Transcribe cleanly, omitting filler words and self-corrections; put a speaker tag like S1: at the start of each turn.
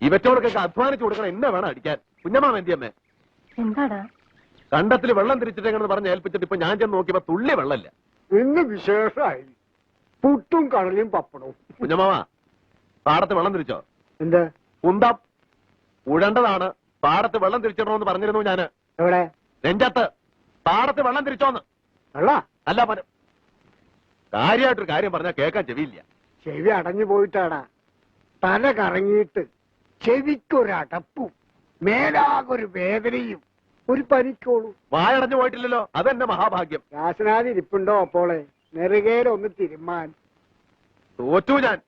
S1: ഇവറ്റോടൊക്കെ അധ്വാനിച്ചു കൊടുക്കണം. എന്നെ വേണം അടിക്കാൻ. കുഞ്ഞമ്മാമ എന്തിയമ്മേ?
S2: എന്താടാ?
S1: കണ്ടത്തിൽ വെള്ളം തിരിച്ചിട്ടെന്ന് പറഞ്ഞ് ഏൽപ്പിച്ചിട്ട് ഇപ്പൊ ഞാൻ ചെന്ന് നോക്കിയപ്പോ തുള്ളി വെള്ളമില്ല.
S3: ഇന്ന് വിശേഷമായി പുട്ടും കടലയും പപ്പടവും.
S1: കുഞ്ഞമ്മാമ, പാടത്ത് വെള്ളം തിരിച്ചോ?
S3: എന്താ?
S1: കുന്തം ഉഴണ്ടതാണ്. പാടത്ത് വെള്ളം തിരിച്ചിടണമെന്ന് പറഞ്ഞിരുന്നു ഞാന്.
S3: എവിടെ?
S1: നെഞ്ചത്ത്. പാടത്ത് വെള്ളം തിരിച്ചോന്ന്.
S3: വെള്ള
S1: അല്ല പനം. കാര്യമായിട്ടൊരു കാര്യം പറഞ്ഞാൽ കേൾക്കാൻ ചെവിയില്ല.
S3: ചെവി അടഞ്ഞു പോയിട്ടാടാ. തല കറങ്ങിയിട്ട് ചെവിക്കൊരടപ്പും മേലാകൊരു വേദനയും ഒരു പനിക്കോളൂ.
S1: വായടഞ്ഞു പോയിട്ടില്ലല്ലോ, അതെന്നെ മഹാഭാഗ്യം.
S3: രാസനാഥ് ഇരിപ്പുണ്ടോ അപ്പോളെ നെറുകേലൊന്ന് തിരുമാൻ?
S1: തോറ്റു ഞാൻ.